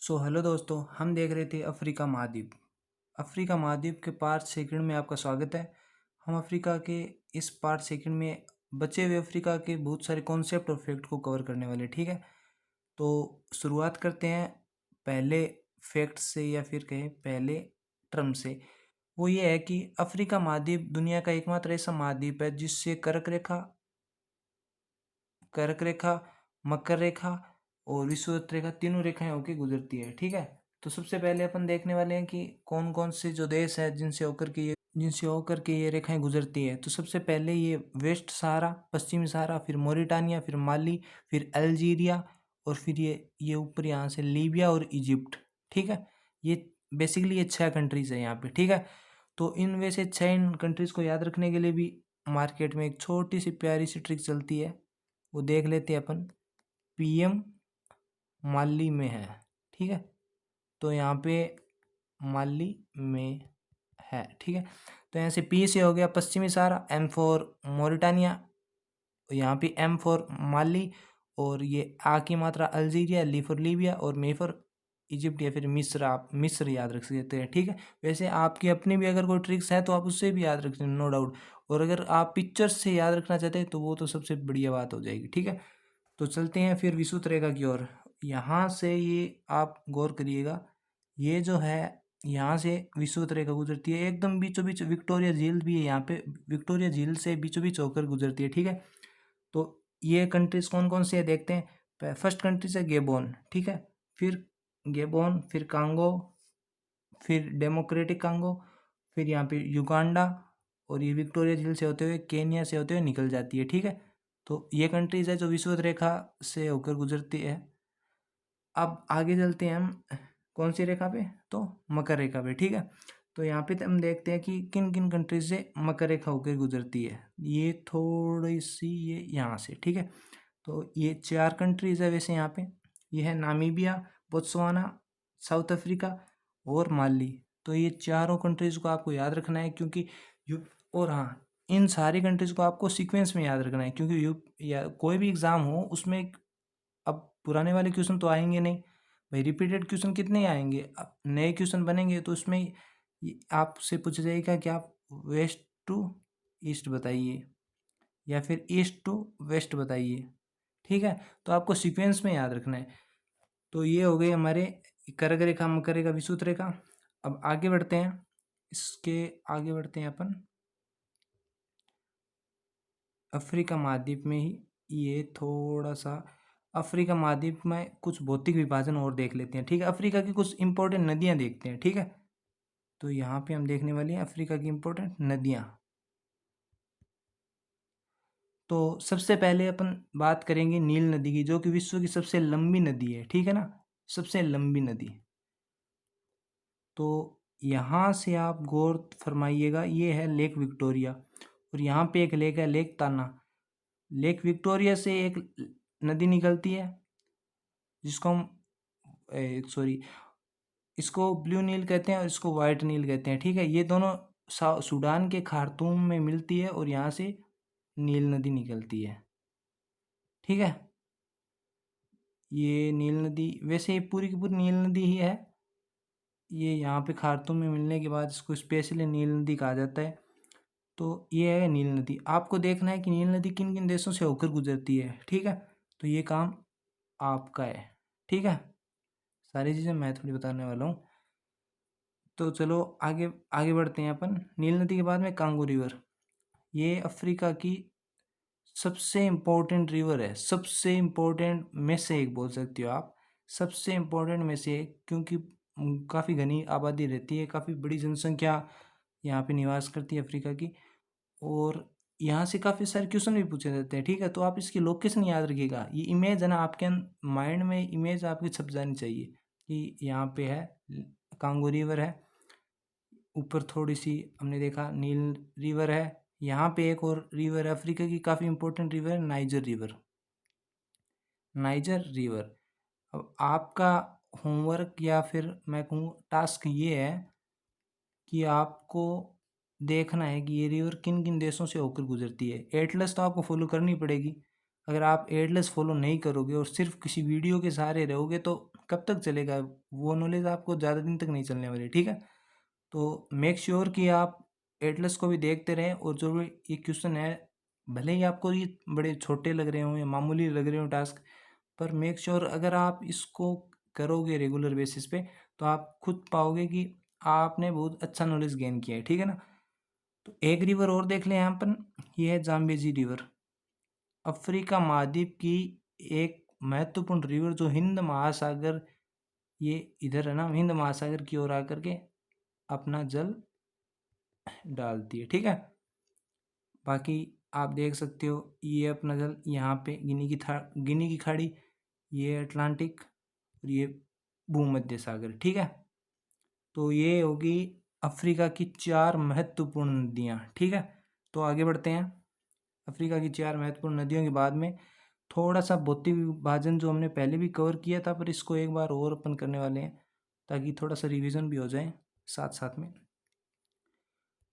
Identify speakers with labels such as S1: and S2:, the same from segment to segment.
S1: Hello दोस्तों, हम देख रहे थे अफ्रीका महाद्वीप। अफ्रीका महाद्वीप के पार्ट सेकंड में आपका स्वागत है। हम अफ्रीका के इस पार्ट सेकंड में बचे हुए अफ्रीका के बहुत सारे कॉन्सेप्ट और फैक्ट को कवर करने वाले, ठीक है। तो शुरुआत करते हैं पहले फैक्ट से या फिर कहें पहले टर्म से। वो ये है कि अफ्रीका महाद्वीप दुनिया का एकमात्र ऐसा महाद्वीप है जिससे कर्क रेखा, मकर रेखा और विषुवत रेखा तीनों रेखाएं होकर गुजरती है, ठीक है। तो सबसे पहले अपन देखने वाले हैं कि कौन कौन से जो देश है जिनसे होकर के ये रेखाएं गुजरती है। तो सबसे पहले ये वेस्ट सहारा, पश्चिमी सहारा, फिर मोरिटानिया, फिर माली, फिर अल्जीरिया और फिर ये ऊपर यहाँ से लीबिया और इजिप्ट, ठीक है। ये बेसिकली ये 6 कंट्रीज है यहाँ पे, ठीक है। तो इनमें से 6 इन कंट्रीज को याद रखने के लिए भी मार्केट में एक छोटी सी प्यारी सी ट्रिक चलती है, वो देख लेते हैं अपन। पीएम माली में है, ठीक है। तो यहाँ पे माली में है, ठीक है। तो यहाँ से पी से हो गया पश्चिमी सहारा, एम फॉर मोरिटानिया, यहाँ पे एम फॉर माली, और ये आ की मात्रा अल्जीरिया, ली फॉर लीबिया और मे फॉर इजिप्ट या फिर मिस्र। आप मिस्र याद रख सकते हैं, ठीक है। वैसे आपकी अपनी भी अगर कोई ट्रिक्स है तो आप उससे भी याद रख सकते हैं, नो डाउट। और अगर आप पिक्चर्स से याद रखना चाहते हैं तो वो तो सबसे बढ़िया बात हो जाएगी, ठीक है। तो चलते हैं फिर विषुवत रेखा की ओर। यहाँ से ये आप गौर करिएगा, ये जो है यहाँ से विषुवत रेखा गुजरती है, एकदम बीचों बीच विक्टोरिया झील भी है यहाँ पे, विक्टोरिया झील से बीचों बीच होकर गुजरती है, ठीक है। तो ये कंट्रीज कौन कौन से है देखते हैं। फर्स्ट कंट्रीज है गेबोन, ठीक है। फिर गेबोन, फिर कांगो, फिर डेमोक्रेटिक कांगो, फिर यहाँ पे युगांडा, और ये विक्टोरिया झील से होते हुए केनिया से होते हुए निकल जाती है, ठीक है। तो ये कंट्रीज है जो विषुवत रेखा से होकर गुजरती है। अब आगे चलते हैं हम कौन सी रेखा पे, तो मकर रेखा पे, ठीक है। तो यहाँ पे हम देखते हैं कि किन किन कंट्रीज से मकर रेखा होकर गुजरती है। ये थोड़ी सी ये यहाँ से, ठीक है। तो ये 4 कंट्रीज है वैसे यहाँ पे। ये है नामीबिया, बोत्सवाना, साउथ अफ्रीका और माली। तो ये चारों कंट्रीज को आपको याद रखना है, क्योंकि यू और हाँ, इन सारी कंट्रीज को आपको सीक्वेंस में याद रखना है, क्योंकि यू या कोई भी एग्ज़ाम हो उसमें अब पुराने वाले क्वेश्चन तो आएंगे नहीं भाई, रिपीटेड क्वेश्चन कितने ही आएंगे। अब नए क्वेश्चन बनेंगे तो उसमें आपसे पूछा जाएगा कि आप वेस्ट टू ईस्ट बताइए या फिर ईस्ट टू वेस्ट बताइए, ठीक है। तो आपको सीक्वेंस में याद रखना है। तो ये हो गई हमारे कर्क रेखा, मकर रेखा, विषुवत रेखा। अब आगे बढ़ते हैं, इसके आगे बढ़ते हैं अपन अफ्रीका महाद्वीप में ही। ये थोड़ा सा अफ्रीका महाद्वीप में कुछ भौतिक विभाजन और देख लेते हैं, ठीक है। अफ्रीका की कुछ इंपॉर्टेंट नदियां देखते हैं, ठीक है। तो यहाँ पे हम देखने वाले हैं अफ्रीका की इंपॉर्टेंट नदियाँ। तो सबसे पहले अपन बात करेंगे नील नदी की, जो कि विश्व की सबसे लंबी नदी है, ठीक है ना, सबसे लंबी नदी। तो यहाँ से आप गौर फरमाइएगा, ये है लेक विक्टोरिया, और यहाँ पे एक लेक है लेक ताना। लेक विक्टोरिया से एक नदी निकलती है जिसको हम सॉरी, इसको ब्लू नील कहते हैं और इसको वाइट नील कहते हैं, ठीक है। ये दोनों सूडान के खार्तूम में मिलती है और यहाँ से नील नदी निकलती है, ठीक है। ये नील नदी वैसे ये पूरी की पूरी नील नदी ही है। ये यहाँ पे खार्तूम में मिलने के बाद इसको स्पेशली नील नदी कहा जाता है। तो ये है नील नदी। आपको देखना है कि नील नदी किन किन देशों से होकर गुजरती है, ठीक है। तो ये काम आपका है, ठीक है। सारी चीज़ें मैं थोड़ी बताने वाला हूँ। तो चलो आगे आगे बढ़ते हैं अपन। नील नदी के बाद में कांगो रिवर, ये अफ्रीका की सबसे इम्पोर्टेंट रिवर है, सबसे इम्पोर्टेंट में से एक बोल सकती हो आप, सबसे इम्पोर्टेंट में से एक, क्योंकि काफ़ी घनी आबादी रहती है, काफ़ी बड़ी जनसंख्या यहाँ पे निवास करती है अफ्रीका की। और यहाँ से काफ़ी सारे क्वेश्चन भी पूछे जाते हैं, ठीक है। तो आप इसकी लोकेशन याद रखिएगा। ये इमेज है ना, आपके माइंड में इमेज आपकी छप जानी चाहिए कि यहाँ पे है कांगो रिवर है, ऊपर थोड़ी सी हमने देखा नील रिवर है, यहाँ पे एक और रिवर है अफ्रीका की काफ़ी इंपॉर्टेंट रिवर है, नाइजर रिवर, नाइजर रिवर। अब आपका होमवर्क या फिर मैं कहूँ टास्क ये है कि आपको देखना है कि ये रिवर किन किन देशों से होकर गुजरती है। एटलस तो आपको फॉलो करनी पड़ेगी। अगर आप एटलस फॉलो नहीं करोगे और सिर्फ किसी वीडियो के सहारे रहोगे तो कब तक चलेगा, वो नॉलेज आपको ज़्यादा दिन तक नहीं चलने वाली, ठीक है। तो मेक श्योर कि आप एटलस को भी देखते रहें, और जो भी ये क्वेश्चन है, भले ही आपको ये बड़े छोटे लग रहे हों या मामूली लग रहे हों टास्क, पर मेक श्योर अगर आप इसको करोगे रेगुलर बेसिस पे, तो आप खुद पाओगे कि आपने बहुत अच्छा नॉलेज गेन किया है, ठीक है ना। तो एक रिवर और देख लें यहाँ पर, ये है जाम्बेजी रिवर, अफ्रीका महाद्वीप की एक महत्वपूर्ण रिवर, जो हिंद महासागर, ये इधर है ना, हिंद महासागर की ओर आकर के अपना जल डालती है, ठीक है। बाकी आप देख सकते हो, ये अपना जल यहाँ पे गिनी की खाड़ी, ये अटलांटिक, और ये भूमध्य सागर, ठीक है। तो ये होगी अफ्रीका की 4 महत्वपूर्ण नदियाँ, ठीक है। तो आगे बढ़ते हैं। अफ्रीका की 4 महत्वपूर्ण नदियों के बाद में थोड़ा सा भौतिक विभाजन जो हमने पहले भी कवर किया था, पर इसको एक बार और अपन करने वाले हैं, ताकि थोड़ा सा रिवीजन भी हो जाए साथ साथ में।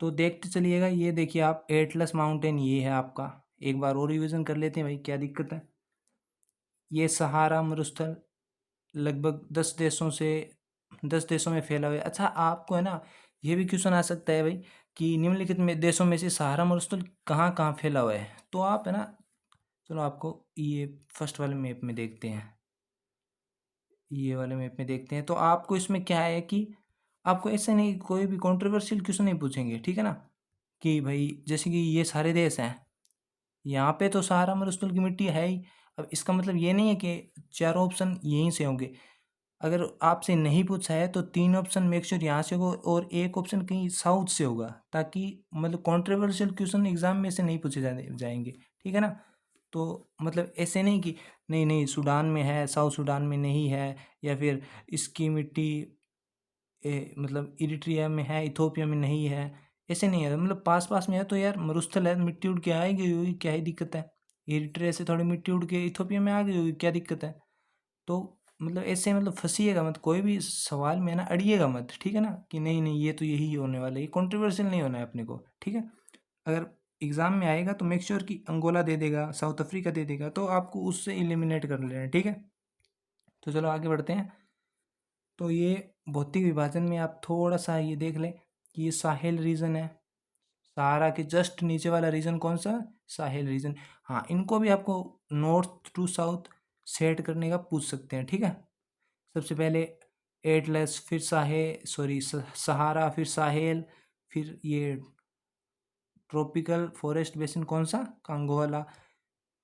S1: तो देखते चलिएगा, ये देखिए आप, एटलस माउंटेन ये है आपका, एक बार और रिवीजन कर लेते हैं भाई, क्या दिक्कत है। ये सहारा मरुस्थल लगभग 10 देशों में फैला हुआ है। अच्छा, आपको है ना, ये भी क्वेश्चन आ सकता है भाई कि निम्नलिखित में देशों में से सहारा मरुस्थल कहाँ कहाँ फैला हुआ है। तो आप है ना, चलो आपको ये फर्स्ट वाले मैप में देखते हैं, ये वाले मैप में देखते हैं। तो आपको इसमें क्या है कि आपको ऐसे नहीं, कोई भी कंट्रोवर्शियल क्वेश्चन नहीं पूछेंगे, ठीक है ना, कि भाई जैसे कि ये सारे देश हैं, यहाँ पे तो सहारा मरुस्थल की मिट्टी है ही। अब इसका मतलब ये नहीं है कि चारों ऑप्शन यहीं से होंगे। अगर आपसे नहीं पूछा है तो 3 ऑप्शन मेक श्योर यहाँ से होगा, और एक ऑप्शन कहीं साउथ से होगा, ताकि मतलब कंट्रोवर्शियल क्वेश्चन एग्जाम में से नहीं पूछे जाएंगे, ठीक है ना। तो मतलब ऐसे नहीं कि नहीं नहीं सूडान में है, साउथ सूडान में नहीं है, या फिर इसकी मिट्टी मतलब इरिट्रिया में है, इथोपिया में नहीं है, ऐसे नहीं है। मतलब पास पास में है तो यार मरुस्थल है, मिट्टी उड़ के आएगी होगी, क्या ही दिक्कत है। इरिट्रिया से थोड़ी मिट्टी उड़ के इथोपिया में आ गई होगी, क्या दिक्कत है। तो मतलब ऐसे मतलब फंसिएगा मत, कोई भी सवाल में ना अड़िएगा मत, ठीक है ना, कि नहीं नहीं ये तो यही होने वाला है, ये कंट्रोवर्शियल नहीं होना है अपने को, ठीक है। अगर एग्जाम में आएगा तो मेक श्योर कि अंगोला दे देगा, साउथ अफ्रीका दे देगा, तो आपको उससे एलिमिनेट कर लेना है, ठीक है। तो चलो आगे बढ़ते हैं। तो ये भौतिक विभाजन में आप थोड़ा सा ये देख लें कि ये साहेल रीजन है, सहारा के जस्ट नीचे वाला रीजन कौन सा, साहेल रीजन। हाँ, इनको भी आपको नॉर्थ टू साउथ सेट करने का पूछ सकते हैं, ठीक है। सबसे पहले एटलस, फिर सहारा, फिर साहेल, फिर ये ट्रॉपिकल फॉरेस्ट बेसिन कौन सा, कांगो वाला,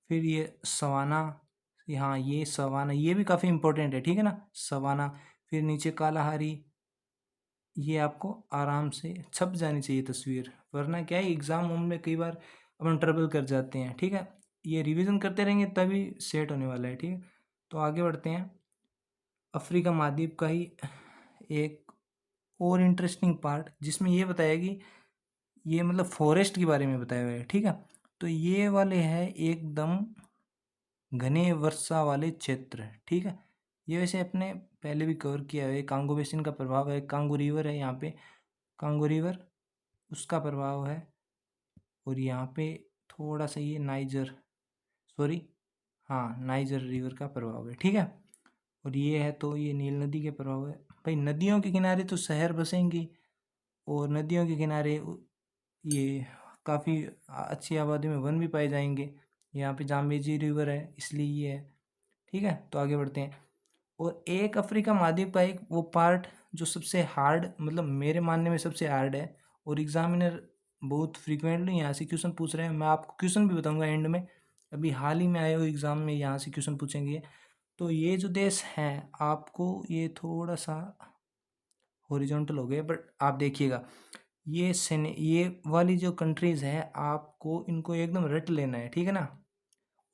S1: फिर ये सवाना, यहाँ ये सवाना, ये भी काफ़ी इंपॉर्टेंट है, ठीक है ना, सवाना। फिर नीचे कालाहारी, ये आपको आराम से छप जानी चाहिए तस्वीर, वरना क्या है एग्ज़ाम में कई बार अपन ट्रबल कर जाते हैं, ठीक है। ये रिवीजन करते रहेंगे तभी सेट होने वाला है, ठीक है। तो आगे बढ़ते हैं। अफ्रीका महाद्वीप का ही एक और इंटरेस्टिंग पार्ट, जिसमें ये बताया कि ये मतलब फॉरेस्ट के बारे में बताया हुआ है, ठीक है। तो ये वाले है एकदम घने वर्षा वाले क्षेत्र, ठीक है। ये वैसे अपने पहले भी कवर किया है, कांगो बेसिन का प्रभाव है, कांगो रिवर है यहाँ पे, कांगो रिवर उसका प्रभाव है, और यहाँ पे थोड़ा सा ये सॉरी हाँ नाइजर रिवर का प्रभाव है, ठीक है। और ये है तो ये नील नदी के प्रभाव है। भाई नदियों के किनारे तो शहर बसेंगी, और नदियों के किनारे ये काफ़ी अच्छी आबादी में वन भी पाए जाएंगे। यहाँ पे जाम्बेजी रिवर है, इसलिए ये है, ठीक है। तो आगे बढ़ते हैं। और एक अफ्रीका महाद्वीप का एक वो पार्ट जो सबसे हार्ड, मतलब मेरे मानने में सबसे हार्ड है, और एग्जामिनर बहुत फ्रीक्वेंटली यहाँ से क्वेश्चन पूछ रहे हैं। मैं आपको क्वेश्चन भी बताऊंगा एंड में, अभी हाल ही में आए हुए एग्ज़ाम में यहाँ से क्वेश्चन पूछेंगे। तो ये जो देश हैं, आपको ये थोड़ा सा हॉरिजॉन्टल हो गए, बट आप देखिएगा, ये वाली जो कंट्रीज़ हैं, आपको इनको एकदम रट लेना है, ठीक है ना।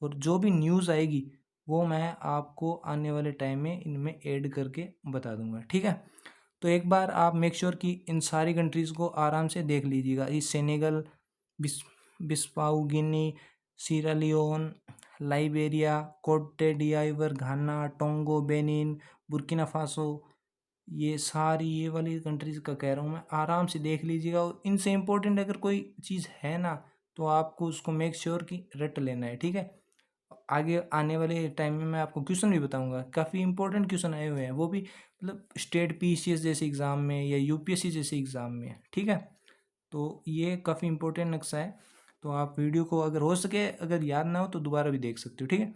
S1: और जो भी न्यूज़ आएगी वो मैं आपको आने वाले टाइम में इनमें ऐड करके बता दूंगा, ठीक है। तो एक बार आप मेक श्योर कि इन सारी कंट्रीज़ को आराम से देख लीजिएगा। ये सेनेगल, बिस बिस्पाऊ गिनी, सीरा लियोन, लाइबेरिया, कोटे डियाइवर, घाना, टोंगो, बेनिन, बुर्किना फासो, ये सारी ये वाली कंट्रीज़ का कह रहा हूँ मैं, आराम से देख लीजिएगा। और इनसे इम्पोर्टेंट अगर कोई चीज़ है ना, तो आपको उसको मेक श्योर कि रट लेना है, ठीक है। आगे आने वाले टाइम में मैं आपको क्वेश्चन भी बताऊंगा, काफ़ी इंपॉर्टेंट क्वेश्चन आए हुए हैं, वो भी मतलब स्टेट पीसीएस जैसे एग्ज़ाम में या यूपीएससी जैसे एग्ज़ाम में, ठीक है। तो ये काफ़ी इंपॉर्टेंट नक्शा है, तो आप वीडियो को अगर हो सके, अगर याद ना हो तो दोबारा भी देख सकते हो, ठीक है।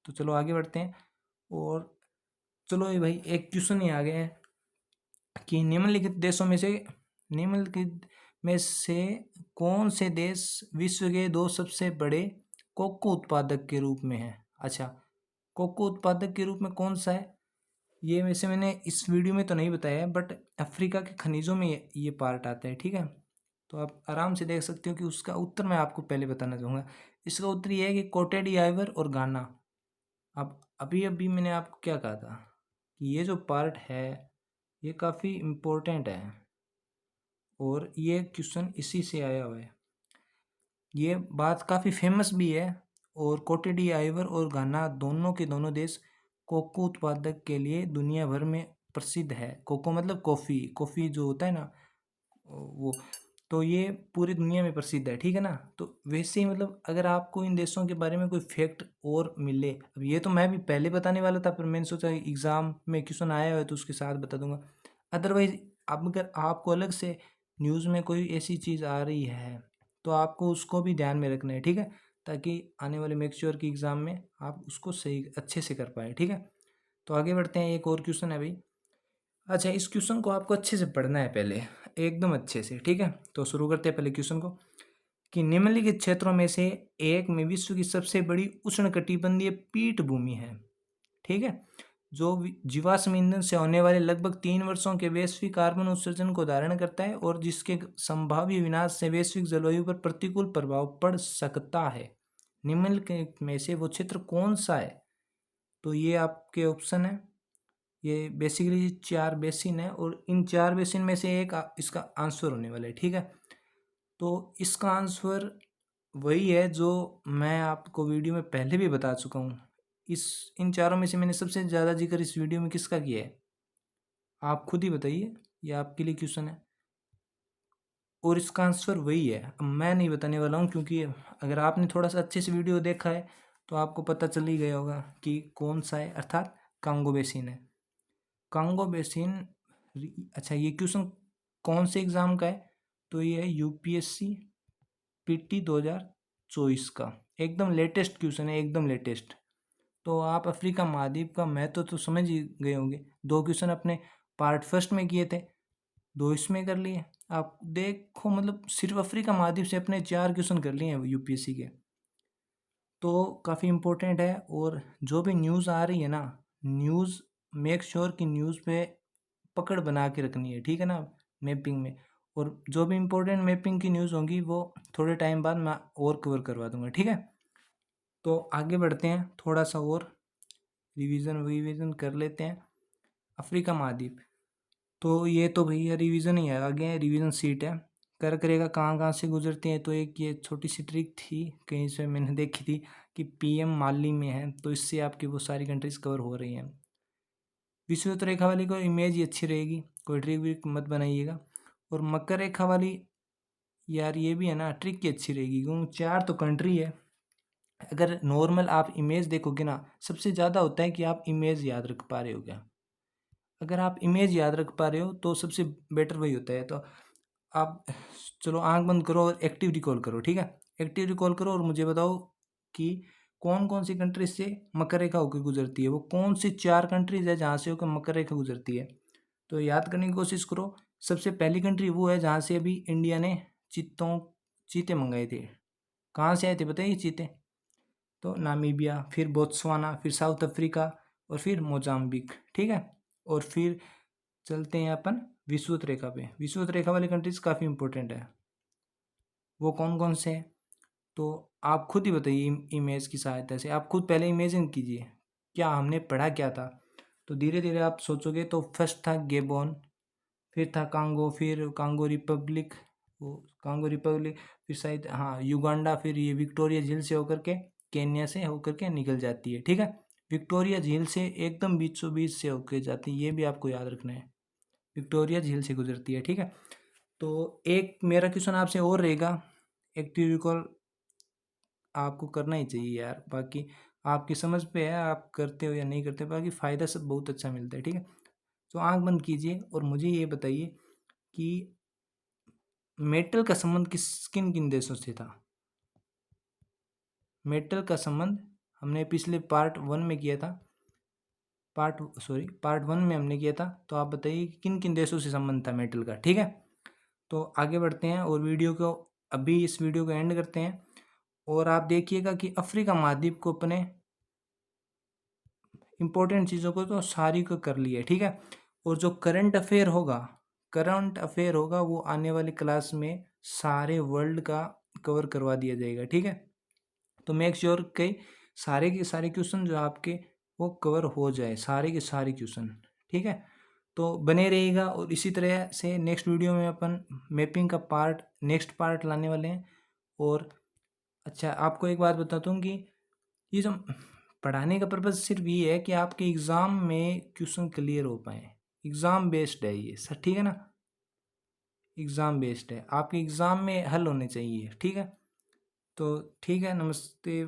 S1: तो चलो आगे बढ़ते हैं। और चलो ये भाई एक क्वेश्चन ही आ गए हैं कि निम्नलिखित में से कौन से देश विश्व के 2 सबसे बड़े कोको उत्पादक के रूप में है। अच्छा, कोको उत्पादक के रूप में कौन सा है, ये वैसे मैंने इस वीडियो में तो नहीं बताया है, बट अफ्रीका के खनिजों में ये पार्ट आता है, ठीक है। तो आप आराम से देख सकते हो कि उसका उत्तर मैं आपको पहले बताना चाहूँगा। इसका उत्तर ये है कि कोटे डी आइवर और गाना। अब अभी अभी मैंने आपको क्या कहा था कि ये जो पार्ट है ये काफ़ी इम्पोर्टेंट है, और ये क्वेश्चन इसी से आया हुआ है। ये बात काफ़ी फेमस भी है, और कोटे डी आइवर और घाना दोनों के दोनों देश कोको उत्पादक के लिए दुनिया भर में प्रसिद्ध है। कोको मतलब कॉफ़ी, कॉफ़ी जो होता है ना वो, तो ये पूरी दुनिया में प्रसिद्ध है, ठीक है ना। तो वैसे ही मतलब अगर आपको इन देशों के बारे में कोई फैक्ट और मिले, अब ये तो मैं भी पहले बताने वाला था, पर मैंने सोचा एग्ज़ाम में क्वेश्चन आया हुआ है तो उसके साथ बता दूंगा। अदरवाइज अब अगर आपको अलग से न्यूज़ में कोई ऐसी चीज़ आ रही है तो आपको उसको भी ध्यान में रखना है, ठीक है, ताकि आने वाले मेक श्योर की एग्ज़ाम में आप उसको सही अच्छे से कर पाए, ठीक है। तो आगे बढ़ते हैं, एक और क्वेश्चन है भाई। अच्छा, इस क्वेश्चन को आपको अच्छे से पढ़ना है पहले, एकदम अच्छे से, ठीक है। तो शुरू करते हैं पहले क्वेश्चन को कि निम्नलिखित क्षेत्रों में से एक में विश्व की सबसे बड़ी उष्णकटिबंधीय पीठभूमि है, ठीक है, जो जीवाश्म ईंधन से होने वाले लगभग 3 वर्षों के वैश्विक कार्बन उत्सर्जन को धारण करता है और जिसके संभाव्य विनाश से वैश्विक जलवायु पर प्रतिकूल प्रभाव पड़ सकता है। निम्नलिखित में से वो क्षेत्र कौन सा है। तो ये आपके ऑप्शन है, ये बेसिकली 4 बेसिन है, और इन 4 बेसिन में से एक इसका आंसर होने वाला है, ठीक है। तो इसका आंसर वही है जो मैं आपको वीडियो में पहले भी बता चुका हूँ। इन चारों में से मैंने सबसे ज़्यादा जिक्र इस वीडियो में किसका किया है, आप खुद ही बताइए, ये आपके लिए क्वेश्चन है, और इसका आंसर वही है। अब मैं नहीं बताने वाला हूँ, क्योंकि अगर आपने थोड़ा सा अच्छे से वीडियो देखा है तो आपको पता चल ही गया होगा कि कौन सा है, अर्थात कांगो बेसिन है। Congo basin. अच्छा, ये क्वेश्चन कौन से एग्ज़ाम का है, तो ये है यूपीएससी पीटी 2024 का, एकदम लेटेस्ट क्वेश्चन है, एकदम लेटेस्ट। तो आप अफ्रीका महाद्वीप का महत्व तो समझ ही गए होंगे, 2 क्वेश्चन अपने पार्ट फर्स्ट में किए थे, 2 इसमें कर लिए। आप देखो मतलब सिर्फ अफ्रीका महाद्वीप से अपने 4 क्वेश्चन कर लिए हैं यूपीएससी के, तो काफ़ी इम्पोर्टेंट है। और जो भी न्यूज़ आ रही है ना, न्यूज़ मेक श्योर कि न्यूज़ पे पकड़ बना के रखनी है, ठीक है ना, मैपिंग में। और जो भी इम्पोर्टेंट मैपिंग की न्यूज़ होंगी वो थोड़े टाइम बाद मैं और कवर करवा दूंगा, ठीक है। तो आगे बढ़ते हैं, थोड़ा सा और रिवीजन कर लेते हैं। अफ्रीका महाद्वीप, तो ये तो भैया रिवीजन ही है, आगे रिवीजन सीट है। कर करेगा कहाँ कहाँ से गुजरती है, तो एक ये छोटी सी ट्रिक थी कहीं से मैंने देखी थी कि पीएम माली में है, तो इससे आपकी वो सारी कंट्रीज कवर हो रही हैं। विषुवत रेखा वाली को इमेज ही अच्छी रहेगी, कोई ट्रिक विक मत बनाइएगा। और मकर रेखा वाली, यार ये भी है ना, ट्रिक की अच्छी रहेगी, क्योंकि 4 तो कंट्री है। अगर नॉर्मल आप इमेज देखोगे ना, सबसे ज़्यादा होता है कि आप इमेज याद रख पा रहे हो क्या। अगर आप इमेज याद रख पा रहे हो तो सबसे बेटर वही होता है। तो आप चलो आंख बंद करो और एक्टिव रिकॉल करो, ठीक है। एक्टिव रिकॉल करो और मुझे बताओ कि कौन कौन सी कंट्रीज से मकर रेखा होकर गुजरती है, वो कौन सी 4 कंट्रीज है जहाँ से होकर मकर रेखा गुजरती है। तो याद करने की कोशिश करो। सबसे पहली कंट्री वो है जहाँ से अभी इंडिया ने चीते मंगाए थे। कहाँ से आए थे बताइए चीते, तो नामीबिया, फिर बोत्सवाना, फिर साउथ अफ्रीका, और फिर मोजाम्बिक, ठीक है। और फिर चलते हैं अपन विषुवत रेखा पे। विषुवत रेखा वाली कंट्रीज काफ़ी इंपॉर्टेंट है, वो कौन कौन से हैं, तो आप खुद ही बताइए। इमेज की सहायता से आप खुद पहले इमेजिन कीजिए क्या हमने पढ़ा क्या था, तो धीरे धीरे आप सोचोगे। तो फर्स्ट था गेबोन, फिर था कांगो, फिर कांगो रिपब्लिक, वो कांगो रिपब्लिक, फिर शायद हाँ युगांडा, फिर ये विक्टोरिया झील से होकर के केन्या से होकर के निकल जाती है, ठीक है। विक्टोरिया झील से एकदम बीचों बीच से होकर जाती है, ये भी आपको याद रखना है, विक्टोरिया झील से गुजरती है, ठीक है। तो एक मेरा क्वेश्चन आपसे और रहेगा, एक्टिव रिकॉल आपको करना ही चाहिए यार, बाकी आपकी समझ पे है, आप करते हो या नहीं करते, बाकी फ़ायदा सब बहुत अच्छा मिलता है, ठीक है। तो आँख बंद कीजिए और मुझे ये बताइए कि मेटल का संबंध किन किन देशों से था। मेटल का संबंध हमने पिछले पार्ट 1 में किया था, पार्ट 1 में हमने किया था। तो आप बताइए कि किन किन देशों से संबंध था मेटल का, ठीक है। तो आगे बढ़ते हैं और इस वीडियो को एंड करते हैं। और आप देखिएगा कि अफ्रीका महाद्वीप को अपने इम्पोर्टेंट चीज़ों को तो सारी को कर लिया, ठीक है। और जो करंट अफेयर होगा वो आने वाली क्लास में सारे वर्ल्ड का कवर करवा दिया जाएगा, ठीक है। तो मेक श्योर कि सारे के सारे क्वेश्चन जो आपके वो कवर हो जाए, सारे के सारे क्वेश्चन, ठीक है। तो बने रहिएगा और इसी तरह से नेक्स्ट वीडियो में अपन मैपिंग का नेक्स्ट पार्ट लाने वाले हैं। और अच्छा, आपको एक बात बताता हूँ कि ये जो पढ़ाने का पर्पज़ सिर्फ ये है कि आपके एग्ज़ाम में क्वेश्चन क्लियर हो पाए। एग्ज़ाम बेस्ड है ये सर, ठीक है ना। एग्ज़ाम बेस्ड है, आपके एग्ज़ाम में हल होने चाहिए, ठीक है। तो ठीक है, नमस्ते।